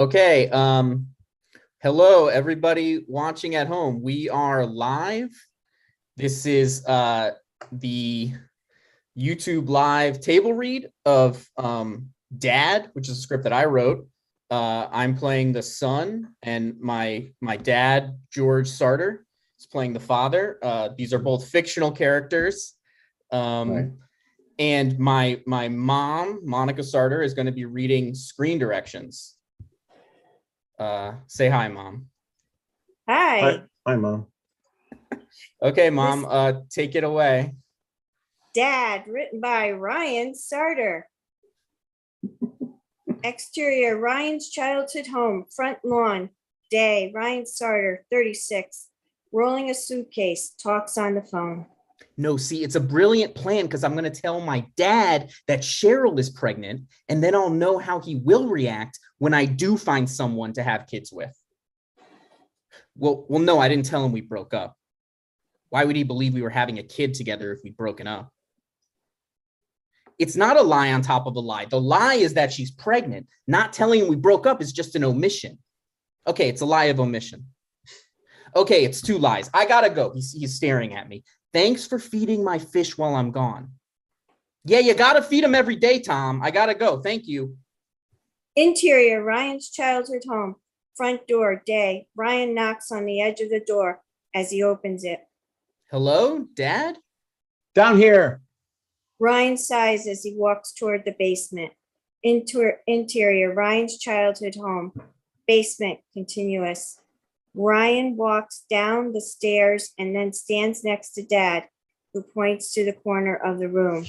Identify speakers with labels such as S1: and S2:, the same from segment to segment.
S1: Okay. Hello, everybody watching at home. We are live. This is the YouTube live table read of Dad, which is a script that I wrote. I'm playing the son, and my dad, George Sartor, is playing the father. These are both fictional characters.
S2: Right.
S1: And my mom, Monica Sartor, is going to be reading screen directions. Say hi, Mom.
S3: Hi.
S2: Hi, Mom.
S1: Okay, Mom, take it away.
S3: Dad, written by Ryan Sartor. Exterior, Ryan's childhood home, front lawn, day, Ryan Sartor, 36, rolling a suitcase, talks on the phone.
S1: No, see, it's a brilliant plan because I'm going to tell my dad that Cheryl is pregnant, and then I'll know how he will react when I do find someone to have kids with. Well, no, I didn't tell him we broke up. Why would he believe we were having a kid together if we'd broken up? It's not a lie on top of a lie. The lie is that she's pregnant. Not telling him we broke up is just an omission. Okay, it's a lie of omission. Okay, it's two lies. I gotta go. He's staring at me. Thanks for feeding my fish while I'm gone. Yeah, you gotta feed him every day, Tom. I gotta go. Thank you.
S3: Interior, Ryan's childhood home, front door, day. Ryan knocks on the edge of the door as he opens it.
S1: Hello, Dad?
S2: Down here.
S3: Ryan sighs as he walks toward the basement. Interior, Ryan's childhood home, basement, continuous. Ryan walks down the stairs and then stands next to Dad, who points to the corner of the room.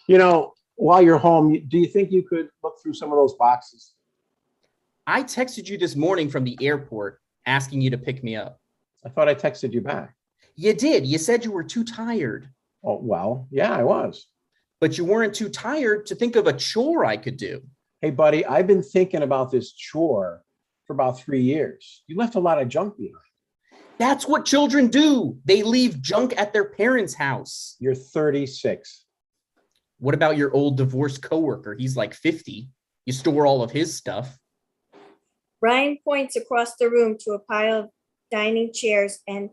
S2: You know, while you're home, do you think you could look through some of those boxes?
S1: I texted you this morning from the airport asking you to pick me up.
S2: I thought I texted you back.
S1: You did. You said you were too tired.
S2: Oh, well, yeah, I was.
S1: But you weren't too tired to think of a chore I could do.
S2: Hey, buddy, I've been thinking about this chore for about 3 years. You left a lot of junk behind.
S1: That's what children do. They leave junk at their parents' house.
S2: You're 36.
S1: What about your old divorced coworker? He's like 50. You store all of his stuff.
S3: Ryan points across the room to a pile of dining chairs and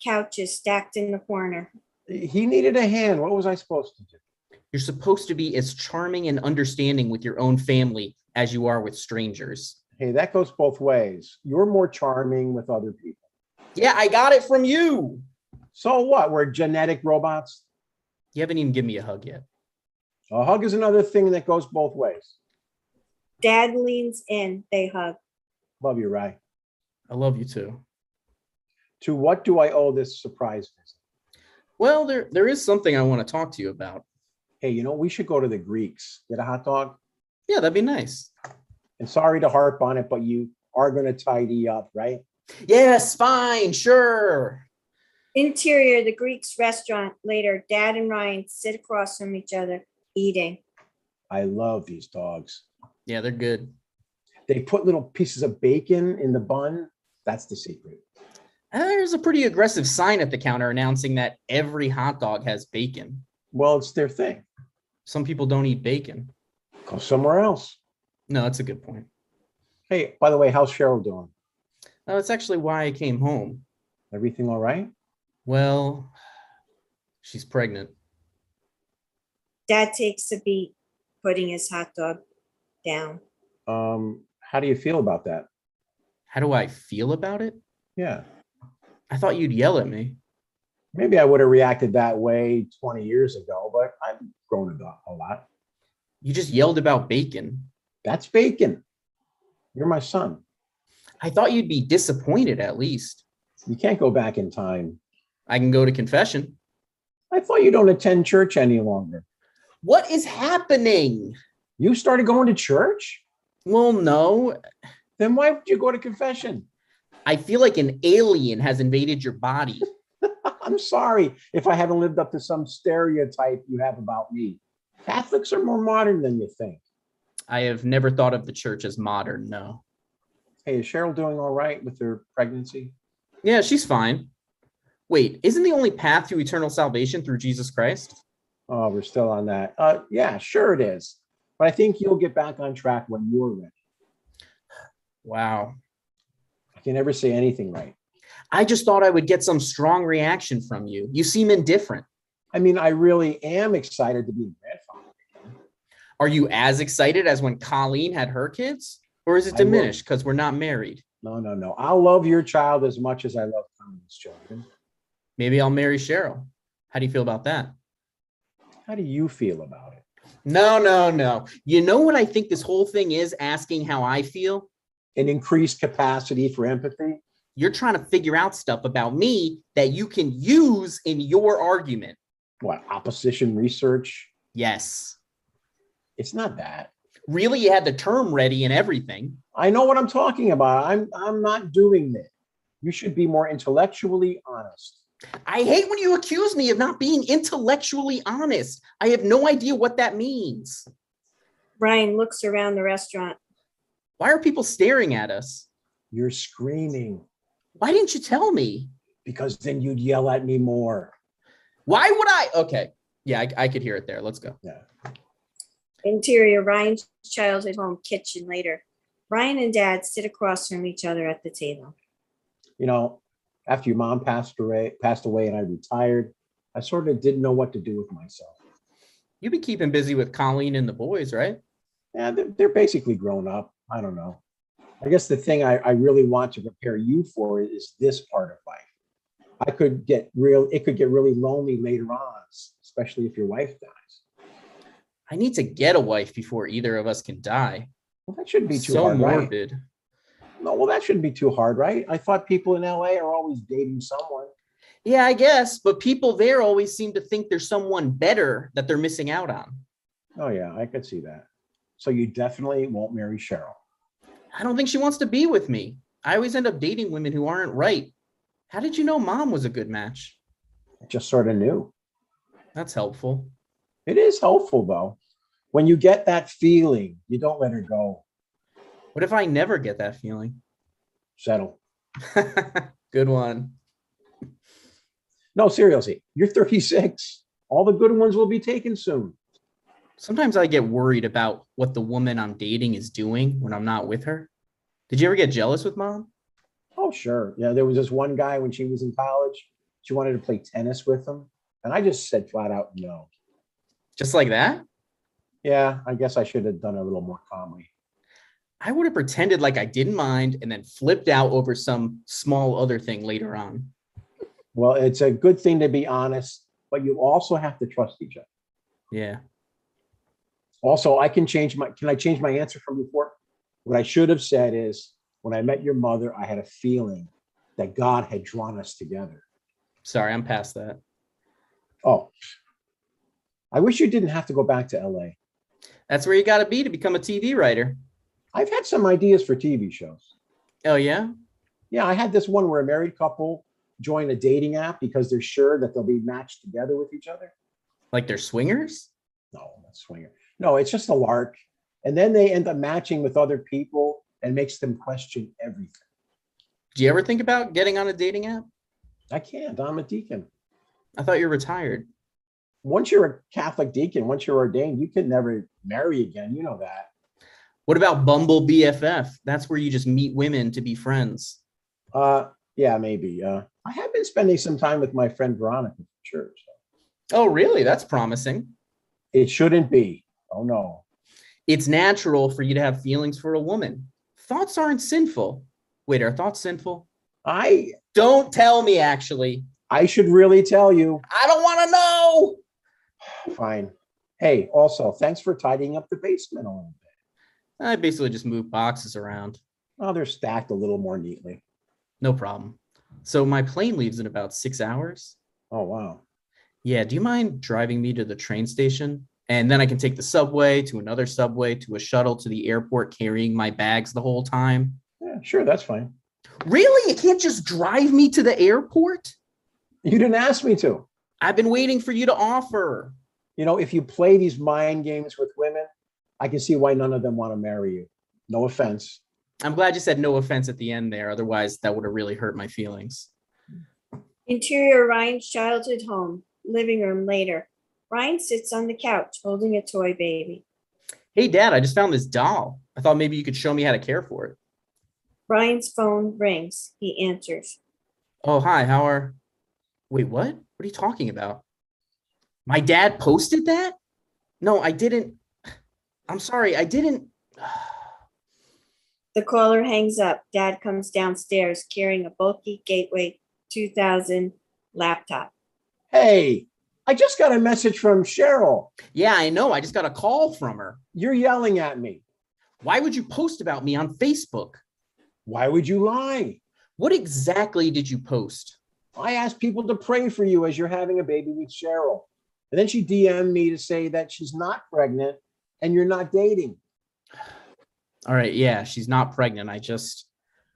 S3: couches stacked in the corner.
S2: He needed a hand. What was I supposed to do?
S1: You're supposed to be as charming and understanding with your own family as you are with strangers.
S2: Hey, that goes both ways. You're more charming with other people.
S1: Yeah, I got it from you.
S2: So what? We're genetic robots?
S1: You haven't even given me a hug yet.
S2: A hug is another thing that goes both ways.
S3: Dad leans in. They hug.
S2: Love you, Ray.
S1: I love you too.
S2: To what do I owe this surprise visit?
S1: Well, there is something I want to talk to you about.
S2: Hey, you know, we should go to the Greeks. Get a hot dog?
S1: Yeah, that'd be nice.
S2: And sorry to harp on it, but you are going to tidy up, right?
S1: Yes, fine, sure.
S3: Interior, the Greeks restaurant. Later, Dad and Ryan sit across from each other, eating.
S2: I love these dogs.
S1: Yeah, they're good.
S2: They put little pieces of bacon in the bun. That's the secret.
S1: There's a pretty aggressive sign at the counter announcing that every hot dog has bacon.
S2: Well, it's their thing.
S1: Some people don't eat bacon.
S2: Go somewhere else.
S1: No, that's a good point.
S2: Hey, by the way, how's Cheryl doing?
S1: That's actually why I came home.
S2: Everything all right?
S1: Well, she's pregnant.
S3: Dad takes a beat, putting his hot dog down.
S2: How do you feel about that?
S1: How do I feel about it?
S2: Yeah.
S1: I thought you'd yell at me.
S2: Maybe I would have reacted that way 20 years ago, but I've grown a lot.
S1: You just yelled about bacon.
S2: That's bacon. You're my son.
S1: I thought you'd be disappointed at least.
S2: You can't go back in time.
S1: I can go to confession.
S2: I thought you don't attend church any longer.
S1: What is happening?
S2: You started going to church?
S1: Well, no.
S2: Then why would you go to confession?
S1: I feel like an alien has invaded your body.
S2: I'm sorry if I haven't lived up to some stereotype you have about me. Catholics are more modern than you think.
S1: I have never thought of the church as modern, no.
S2: Hey, is Cheryl doing all right with her pregnancy?
S1: Yeah, she's fine. Wait, isn't the only path to eternal salvation through Jesus Christ?
S2: Oh, we're still on that. Yeah, sure it is. But I think you'll get back on track when you're ready.
S1: Wow.
S2: I can never say anything right.
S1: I just thought I would get some strong reaction from you. You seem indifferent.
S2: I mean, I really am excited to be a grandfather.
S1: Are you as excited as when Colleen had her kids? Or is it
S2: I will-
S1: diminished because we're not married?
S2: No. I'll love your child as much as I love Tommy's children.
S1: Maybe I'll marry Cheryl. How do you feel about that?
S2: How do you feel about it?
S1: No. You know what I think this whole thing is, asking how I feel?
S2: An increased capacity for empathy?
S1: You're trying to figure out stuff about me that you can use in your argument.
S2: What, opposition research?
S1: Yes.
S2: It's not that.
S1: Really, you had the term ready and everything.
S2: I know what I'm talking about. I'm not doing that. You should be more intellectually honest.
S1: I hate when you accuse me of not being intellectually honest. I have no idea what that means.
S3: Ryan looks around the restaurant.
S1: Why are people staring at us?
S2: You're screaming
S1: Why didn't you tell me?
S2: because then you'd yell at me more.
S1: Why would I? Okay. Yeah, I could hear it there. Let's go.
S2: Yeah.
S3: Interior, Ryan's childhood home kitchen later. Ryan and Dad sit across from each other at the table.
S2: You know, after your mom passed away and I retired, I sort of didn't know what to do with myself.
S1: You've been keeping busy with Colleen and the boys, right?
S2: Yeah, they're basically grown up. I don't know. I guess the thing I really want to prepare you for is this part of life. It could get really lonely later on, especially if your wife dies.
S1: I need to get a wife before either of us can die.
S2: Well, that shouldn't be too
S1: So
S2: hard, right?
S1: morbid.
S2: No, well, that shouldn't be too hard, right? I thought people in LA are always dating someone.
S1: Yeah, I guess, but people there always seem to think there's someone better that they're missing out on.
S2: Oh yeah, I could see that. So you definitely won't marry Cheryl.
S1: I don't think she wants to be with me. I always end up dating women who aren't right. How did you know Mom was a good match?
S2: I just sort of knew.
S1: That's helpful.
S2: It is helpful though. When you get that feeling, you don't let her go.
S1: What if I never get that feeling?
S2: Settle.
S1: Good one.
S2: No, seriously, you're 36. All the good ones will be taken soon.
S1: Sometimes I get worried about what the woman I'm dating is doing when I'm not with her. Did you ever get jealous with Mom?
S2: Oh, sure. Yeah, there was this one guy when she was in college. She wanted to play tennis with him. And I just said flat out no.
S1: Just like that?
S2: Yeah, I guess I should have done it a little more calmly.
S1: I would have pretended like I didn't mind and then flipped out over some small other thing later on.
S2: Well, it's a good thing to be honest, but you also have to trust each other.
S1: Yeah.
S2: Also, can I change my answer from before? What I should have said is, when I met your mother, I had a feeling that God had drawn us together.
S1: Sorry, I'm past that.
S2: Oh, I wish you didn't have to go back to LA.
S1: That's where you got to be to become a TV writer.
S2: I've had some ideas for TV shows.
S1: Oh, yeah?
S2: Yeah, I had this one where a married couple join a dating app because they're sure that they'll be matched together with each other.
S1: Like they're swingers?
S2: No, not swinger. No, it's just a lark. And then they end up matching with other people and makes them question everything.
S1: Do you ever think about getting on a dating app?
S2: I can't. I'm a deacon.
S1: I thought you were retired.
S2: Once you're a Catholic deacon, once you're ordained, you can never marry again. You know that.
S1: What about Bumble BFF? That's where you just meet women to be friends.
S2: Yeah, maybe. I have been spending some time with my friend Veronica from church.
S1: Oh, really? That's promising.
S2: It shouldn't be. Oh, no.
S1: It's natural for you to have feelings for a woman. Thoughts aren't sinful. Wait, are thoughts sinful? Don't tell me, actually.
S2: I should really tell you.
S1: I don't want to know.
S2: Fine. Hey, also, thanks for tidying up the basement a little bit.
S1: I basically just moved boxes around.
S2: Oh, they're stacked a little more neatly.
S1: No problem. So my plane leaves in about 6 hours.
S2: Oh, wow.
S1: Yeah, do you mind driving me to the train station? And then I can take the subway to another subway to a shuttle to the airport carrying my bags the whole time.
S2: Yeah, sure. That's fine.
S1: Really? You can't just drive me to the airport?
S2: You didn't ask me to.
S1: I've been waiting for you to offer.
S2: You know, if you play these mind games with women, I can see why none of them want to marry you. No offense.
S1: I'm glad you said no offense at the end there. Otherwise, that would have really hurt my feelings.
S3: Interior, Ryan's childhood home, living room later. Ryan sits on the couch holding a toy baby.
S1: Hey, Dad, I just found this doll. I thought maybe you could show me how to care for it.
S3: Ryan's phone rings. He answers.
S1: Oh, hi, wait, what? What are you talking about? My dad posted that? No, I didn't. I'm sorry, I didn't.
S3: The caller hangs up. Dad comes downstairs carrying a bulky Gateway 2000 laptop.
S2: Hey, I just got a message from Cheryl.
S1: Yeah, I know. I just got a call from her.
S2: You're yelling at me.
S1: Why would you post about me on Facebook?
S2: Why would you lie?
S1: What exactly did you post?
S2: I asked people to pray for you as you're having a baby with Cheryl. And then she DM'd me to say that she's not pregnant and you're not dating.
S1: All right, yeah, she's not pregnant.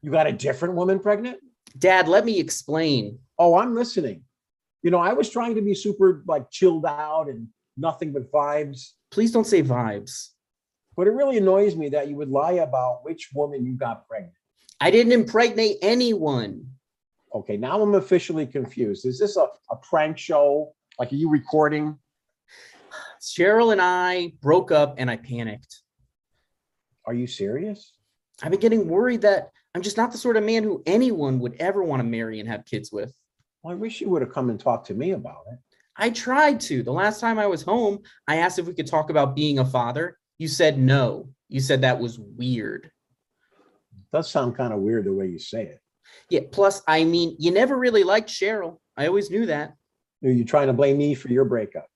S2: You got a different woman pregnant?
S1: Dad, let me explain.
S2: Oh, I'm listening. You know, I was trying to be super like chilled out and nothing but vibes.
S1: Please don't say vibes.
S2: But it really annoys me that you would lie about which woman you got pregnant.
S1: I didn't impregnate anyone.
S2: Okay, now I'm officially confused. Is this a prank show? Like, are you recording?
S1: Cheryl and I broke up and I panicked.
S2: Are you serious?
S1: I've been getting worried that I'm just not the sort of man who anyone would ever want to marry and have kids with.
S2: Well, I wish you would have come and talked to me about it.
S1: I tried to. The last time I was home, I asked if we could talk about being a father. You said no. You said that was weird.
S2: It does sound kind of weird the way you say it.
S1: Yeah, plus, I mean, you never really liked Cheryl. I always knew that.
S2: Are you trying to blame me for your breakup?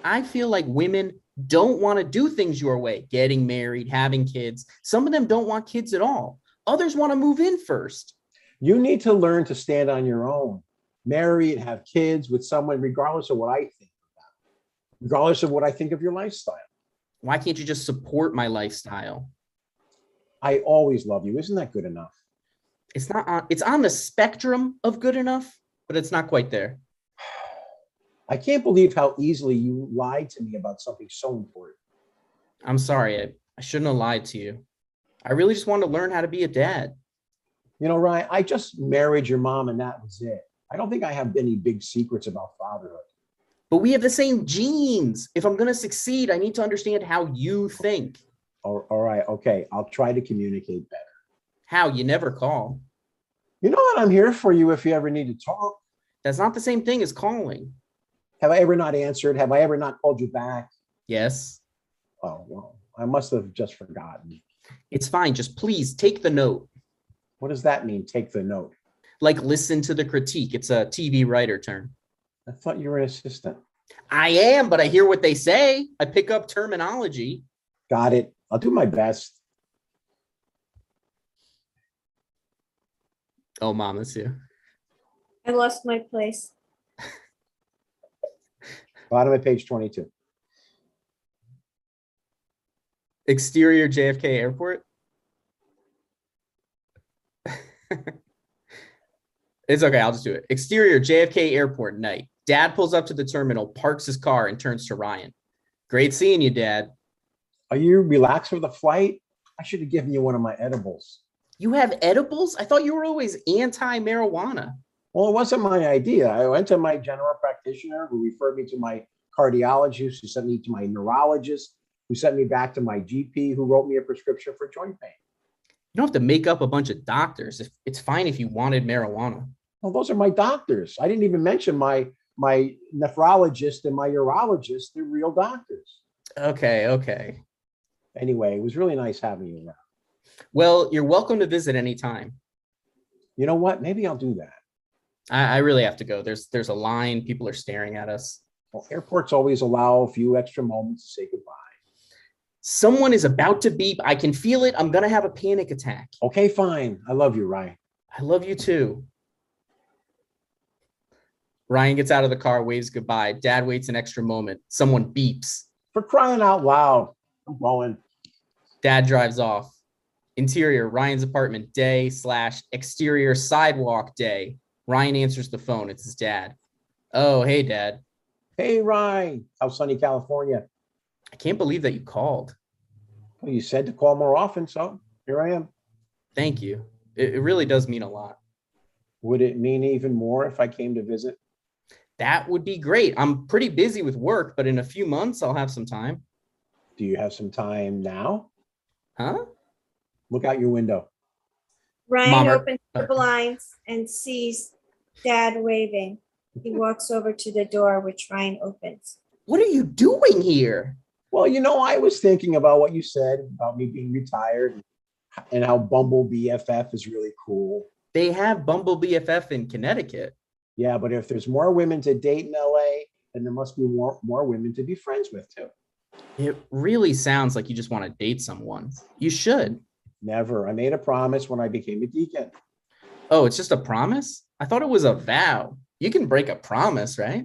S1: I feel like women don't want to do things your way, getting married, having kids. Some of them don't want kids at all. Others want to move in first.
S2: You need to learn to stand on your own. Marry and have kids with someone, regardless of what I think about, regardless of what I think of your lifestyle.
S1: Why can't you just support my lifestyle?
S2: I always love you. Isn't that good enough?
S1: It's on the spectrum of good enough, but it's not quite there.
S2: I can't believe how easily you lied to me about something so important.
S1: I'm sorry. I shouldn't have lied to you. I really just wanted to learn how to be a dad.
S2: You know, Ryan, I just married your mom and that was it. I don't think I have any big secrets about fatherhood.
S1: But we have the same genes. If I'm going to succeed, I need to understand how you think.
S2: All right. Okay. I'll try to communicate better.
S1: How? You never call.
S2: You know what? I'm here for you if you ever need to talk.
S1: That's not the same thing as calling.
S2: Have I ever not answered? Have I ever not called you back?
S1: Yes.
S2: Oh, well, I must have just forgotten.
S1: It's fine. Just please take the note.
S2: What does that mean? Take the note.
S1: Like listen to the critique. It's a TV writer term.
S2: I thought you were an assistant.
S1: I am, but I hear what they say. I pick up terminology.
S2: Got it. I'll do my best.
S1: Oh, Mom, that's you.
S3: I lost my place.
S2: Bottom of page 22.
S1: Exterior JFK Airport. It's okay. I'll just do it. Exterior JFK Airport night. Dad pulls up to the terminal, parks his car, and turns to Ryan. Great seeing you, Dad.
S2: Are you relaxed for the flight? I should have given you one of my edibles.
S1: You have edibles? I thought you were always anti-marijuana.
S2: Well, it wasn't my idea. I went to my general practitioner who referred me to my cardiologist, who sent me to my neurologist, who sent me back to my GP, who wrote me a prescription for joint pain.
S1: You don't have to make up a bunch of doctors. It's fine if you wanted marijuana.
S2: Well, those are my doctors. I didn't even mention my nephrologist and my urologist. They're real doctors.
S1: Okay.
S2: Anyway, it was really nice having you around.
S1: Well, you're welcome to visit anytime.
S2: You know what? Maybe I'll do that.
S1: I really have to go. There's a line. People are staring at us.
S2: Well, airports always allow a few extra moments to say goodbye.
S1: Someone is about to beep. I can feel it. I'm going to have a panic attack.
S2: Okay, fine. I love you, Ryan.
S1: I love you too. Ryan gets out of the car, waves goodbye. Dad waits an extra moment. Someone beeps.
S2: For crying out loud. I'm going.
S1: Dad drives off. Interior, Ryan's apartment, day/exterior sidewalk day. Ryan answers the phone. It's his dad. Oh, hey, Dad.
S2: Hey, Ryan. How's sunny California?
S1: I can't believe that you called.
S2: Well, you said to call more often, so here I am.
S1: Thank you. It really does mean a lot.
S2: Would it mean even more if I came to visit?
S1: That would be great. I'm pretty busy with work, but in a few months, I'll have some time.
S2: Do you have some time now?
S1: Huh?
S2: Look out your window.
S3: Ryan
S1: Mom,
S3: opens the blinds and sees Dad waving. He walks over to the door, which Ryan opens.
S1: what are you doing here?
S2: Well, I was thinking about what you said about me being retired and how Bumble BFF is really cool.
S1: They have Bumble BFF in Connecticut.
S2: Yeah, but if there's more women to date in LA, then there must be more women to be friends with too.
S1: It really sounds like you just want to date someone. You should.
S2: Never. I made a promise when I became a deacon.
S1: Oh, it's just a promise? I thought it was a vow. You can break a promise, right?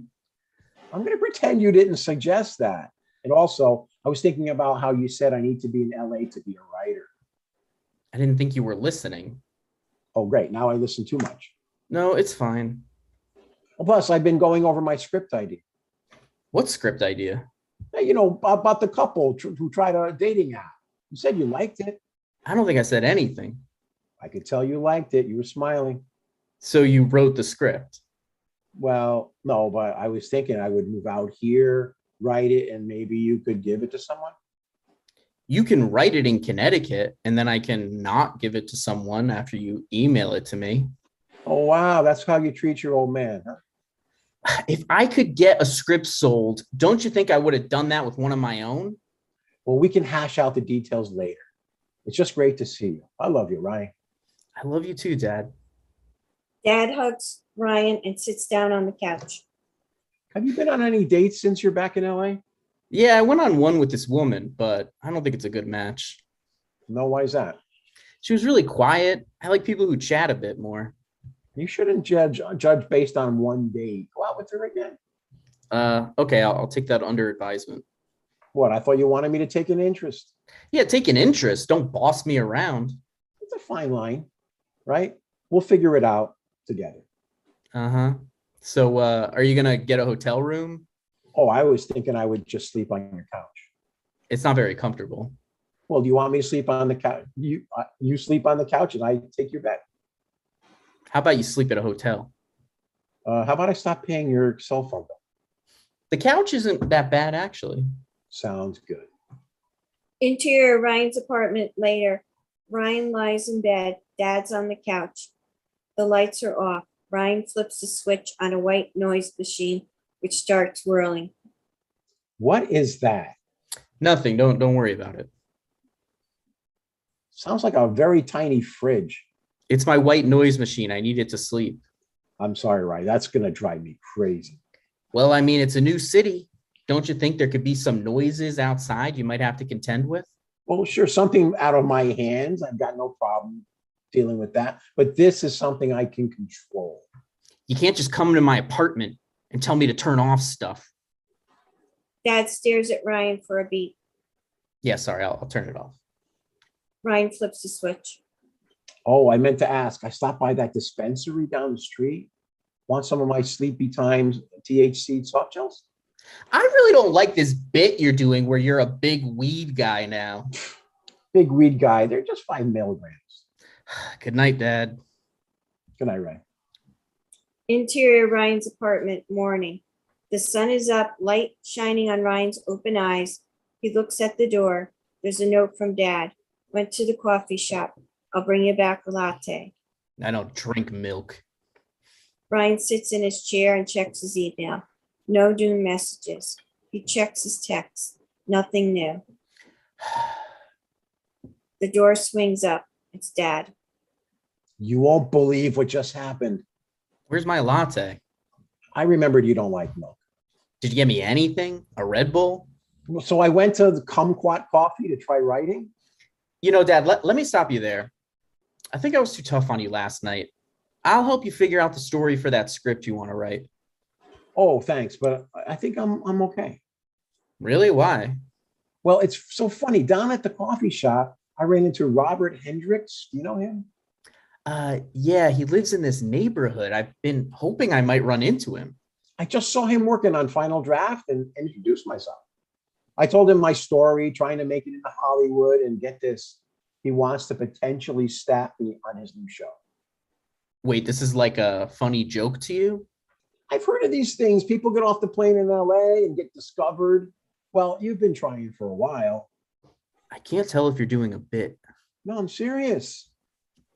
S2: I'm going to pretend you didn't suggest that. And also, I was thinking about how you said I need to be in LA to be a writer.
S1: I didn't think you were listening.
S2: Oh, great. Now I listen too much.
S1: No, it's fine.
S2: Well, plus, I've been going over my script idea.
S1: What script idea?
S2: Hey, about the couple who tried a dating app. You said you liked it.
S1: I don't think I said anything.
S2: I could tell you liked it. You were smiling.
S1: So you wrote the script.
S2: Well, no, but I was thinking I would move out here, write it, and maybe you could give it to someone.
S1: You can write it in Connecticut, and then I can not give it to someone after you email it to me.
S2: Oh, wow. That's how you treat your old man, huh?
S1: If I could get a script sold, don't you think I would have done that with one of my own?
S2: Well, we can hash out the details later. It's just great to see you. I love you, Ryan.
S1: I love you too, Dad.
S3: Dad hugs Ryan and sits down on the couch.
S2: Have you been on any dates since you're back in LA?
S1: Yeah, I went on one with this woman, but I don't think it's a good match.
S2: No, why is that?
S1: She was really quiet. I like people who chat a bit more.
S2: You shouldn't judge based on one date. Go out with her again.
S1: Okay, I'll take that under advisement.
S2: What? I thought you wanted me to take an interest.
S1: Yeah, take an interest. Don't boss me around.
S2: It's a fine line, right? We'll figure it out together.
S1: Uh-huh. So are you gonna get a hotel room?
S2: Oh, I was thinking I would just sleep on your couch.
S1: It's not very comfortable.
S2: Well, do you want me to sleep on the couch? You sleep on the couch and I take your bed.
S1: How about you sleep at a hotel?
S2: How about I stop paying your cell phone bill?
S1: The couch isn't that bad, actually.
S2: Sounds good.
S3: Interior Ryan's apartment later. Ryan lies in bed. Dad's on the couch. The lights are off. Ryan flips the switch on a white noise machine, which starts whirling.
S2: What is that?
S1: Nothing. Don't worry about it.
S2: Sounds like a very tiny fridge.
S1: It's my white noise machine. I need it to sleep.
S2: I'm sorry, Ryan. That's going to drive me crazy.
S1: Well, I mean, it's a new city. Don't you think there could be some noises outside you might have to contend with?
S2: Well, sure, something out of my hands. I've got no problem dealing with that. But this is something I can control.
S1: You can't just come to my apartment and tell me to turn off stuff.
S3: Dad stares at Ryan for a beat.
S1: Yeah, sorry, I'll turn it off.
S3: Ryan flips the switch.
S2: Oh, I meant to ask. I stopped by that dispensary down the street. Want some of my Sleepy Times THC soft gels?
S1: I really don't like this bit you're doing where you're a big weed guy now.
S2: Big weed guy. They're just 5 milligrams.
S1: Good night, Dad.
S2: Good night, Ray.
S3: Interior Ryan's apartment, morning. The sun is up, light shining on Ryan's open eyes. He looks at the door. There's a note from Dad. Went to the coffee shop. I'll bring you back a latte.
S1: I don't drink milk.
S3: Ryan sits in his chair and checks his email. No new messages. He checks his text. Nothing new. The door swings up. It's Dad.
S2: You won't believe what just happened.
S1: Where's my latte?
S2: I remembered you don't like milk.
S1: Did you get me anything? A Red Bull?
S2: So I went to the Kumquat Coffee to try writing.
S1: You know, Dad, let me stop you there. I think I was too tough on you last night. I'll help you figure out the story for that script you want to write.
S2: Oh, thanks, but I think I'm okay.
S1: Really? Why?
S2: Well, it's so funny. Down at the coffee shop, I ran into Robert Hendricks. You know him?
S1: Yeah, he lives in this neighborhood. I've been hoping I might run into him.
S2: I just saw him working on Final Draft and introduced myself. I told him my story, trying to make it into Hollywood, and get this. He wants to potentially staff me on his new show.
S1: Wait, this is like a funny joke to you?
S2: I've heard of these things. People get off the plane in LA and get discovered. Well, you've been trying for a while.
S1: I can't tell if you're doing a bit.
S2: No, I'm serious.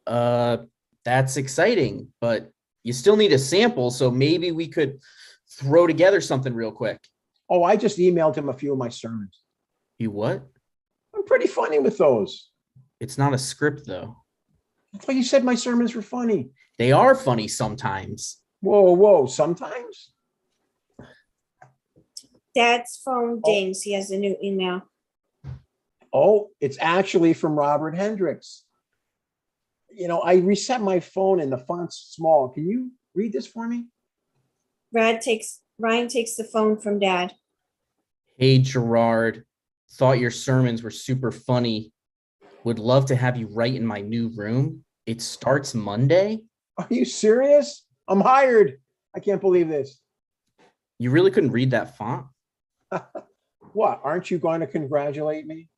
S1: Uh, that's exciting, but you still need a sample, so maybe we could throw together something real quick.
S2: Oh, I just emailed him a few of my sermons.
S1: You what?
S2: I'm pretty funny with those.
S1: It's not a script, though.
S2: I thought you said my sermons were funny.
S1: They are funny sometimes.
S2: Whoa, whoa, sometimes?
S3: Dad's phone dings. He has a new email.
S2: Oh, it's actually from Robert Hendricks. You know, I reset my phone and the font's small. Can you read this for me?
S3: Ryan takes the phone from Dad.
S1: Hey, Gerard. Thought your sermons were super funny. Would love to have you write in my new room. It starts Monday.
S2: Are you serious? I'm hired. I can't believe this.
S1: You really couldn't read that font?
S2: What? Aren't you going to congratulate me?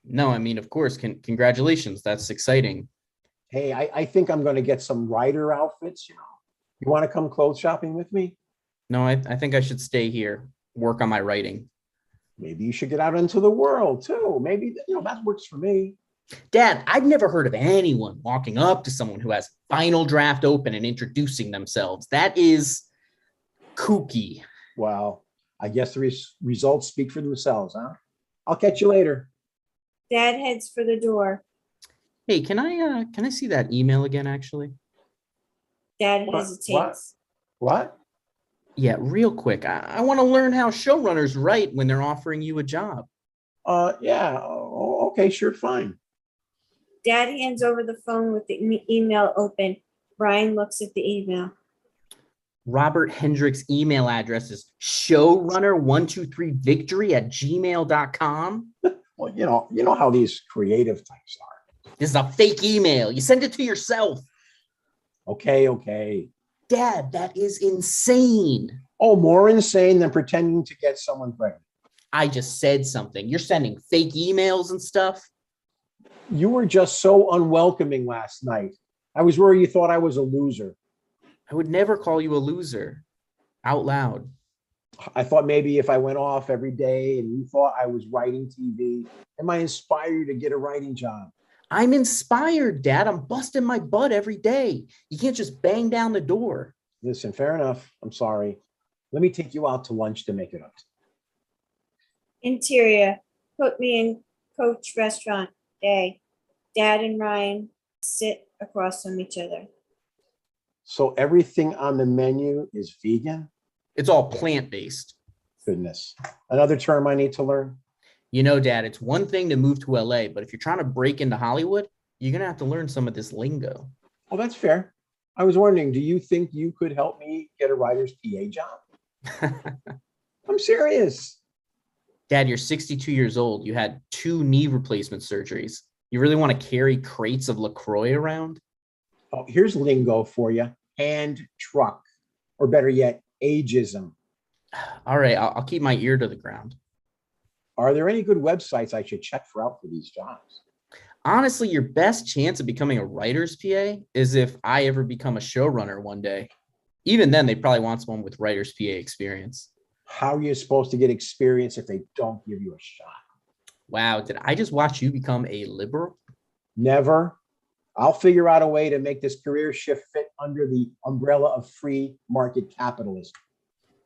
S1: No, I mean, of course. Congratulations. That's exciting.
S2: Hey, I think I'm going to get some writer outfits. You want to come clothes shopping with me?
S1: No, I think I should stay here, work on my writing.
S2: Maybe you should get out into the world too. Maybe, that works for me.
S1: Dad, I've never heard of anyone walking up to someone who has final draft open and introducing themselves. That is kooky.
S2: Well, I guess the results speak for themselves, huh? I'll catch you later.
S3: Dad heads for the door.
S1: Hey, can I see that email again, actually?
S3: Dad
S2: What?
S3: hesitates.
S2: What?
S1: Yeah, real quick. I want to learn how showrunners write when they're offering you a job.
S2: Yeah. Okay, sure, fine.
S3: Dad hands over the phone with the email open. Ryan looks at the email.
S1: Robert Hendricks' email address is showrunner123victory@gmail.com.
S2: Well, you know how these creative types are.
S1: This is a fake email. You send it to yourself.
S2: Okay.
S1: Dad, that is insane.
S2: Oh, more insane than pretending to get someone pregnant.
S1: I just said something. You're sending fake emails and stuff.
S2: You were just so unwelcoming last night. I was worried you thought I was a loser.
S1: I would never call you a loser out loud.
S2: I thought maybe if I went off every day and you thought I was writing TV, it might inspire you to get a writing job.
S1: I'm inspired, Dad. I'm busting my butt every day. You can't just bang down the door.
S2: Listen, fair enough. I'm sorry. Let me take you out to lunch to make it up.
S3: Interior. Put me in Coach restaurant day. Dad and Ryan sit across from each other.
S2: So everything on the menu is vegan?
S1: It's all plant-based.
S2: Goodness. Another term I need to learn?
S1: You know, Dad, it's one thing to move to LA, but if you're trying to break into Hollywood, you're going to have to learn some of this lingo.
S2: Oh, that's fair. I was wondering, do you think you could help me get a writer's PA job? I'm serious.
S1: Dad, you're 62 years old. You had 2 knee replacement surgeries. You really want to carry crates of LaCroix around?
S2: Oh, here's lingo for you. Hand truck, or better yet, ageism.
S1: All right, I'll keep my ear to the ground.
S2: Are there any good websites I should check out for these jobs?
S1: Honestly, your best chance of becoming a writer's PA is if I ever become a showrunner one day. Even then, they probably want someone with writer's PA experience.
S2: How are you supposed to get experience if they don't give you a shot?
S1: Wow, did I just watch you become a liberal?
S2: Never. I'll figure out a way to make this career shift fit under the umbrella of free market capitalism.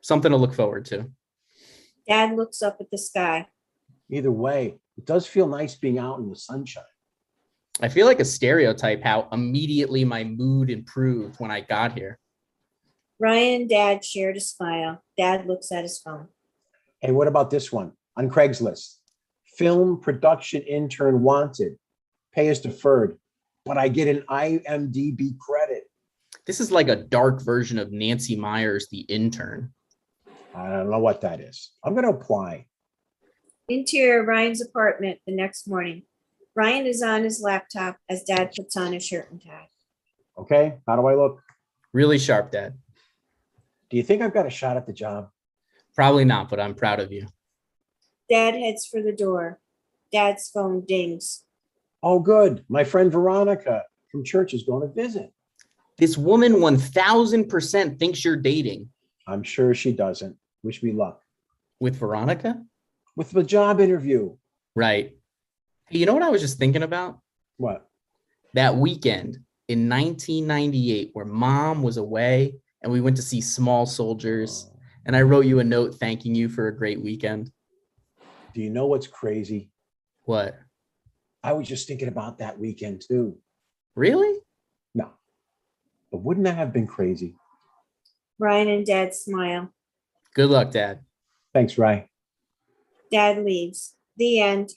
S1: Something to look forward to.
S3: Dad looks up at the sky.
S2: Either way, it does feel nice being out in the sunshine.
S1: I feel like a stereotype how immediately my mood improved when I got here.
S3: Ryan and Dad shared a smile. Dad looks at his phone.
S2: Hey, what about this one on Craigslist? Film production intern wanted. Pay is deferred, but I get an IMDb credit.
S1: This is like a dark version of Nancy Meyers, The Intern.
S2: I don't know what that is. I'm going to apply.
S3: Interior Ryan's apartment the next morning. Ryan is on his laptop as Dad puts on his shirt and tie.
S2: Okay, how do I look?
S1: Really sharp, Dad.
S2: Do you think I've got a shot at the job?
S1: Probably not, but I'm proud of you.
S3: Dad heads for the door. Dad's phone dings.
S2: Oh, good. My friend Veronica from church is going to visit.
S1: This woman 1000% thinks you're dating.
S2: I'm sure she doesn't. Wish me luck.
S1: With Veronica?
S2: With the job interview.
S1: Right. Hey, you know what I was just thinking about?
S2: What?
S1: That weekend. in 1998 where mom was away and we went to see Small Soldiers. And I wrote you a note thanking you for a great weekend.
S2: Do you know what's crazy?
S1: What?
S2: I was just thinking about that weekend too.
S1: Really?
S2: No, but wouldn't that have been crazy?
S3: Ryan and Dad smile.
S1: Good luck, Dad.
S2: Thanks, Ray.
S3: Dad leaves. The end.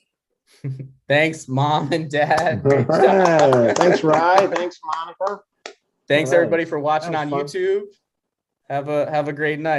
S1: Thanks, Mom and Dad. Great job.
S2: Thanks, Ray. Thanks, Monica.
S1: Thanks
S2: All right.
S1: everybody for watching
S2: That
S1: on
S2: was fun.
S1: YouTube. Have a great night.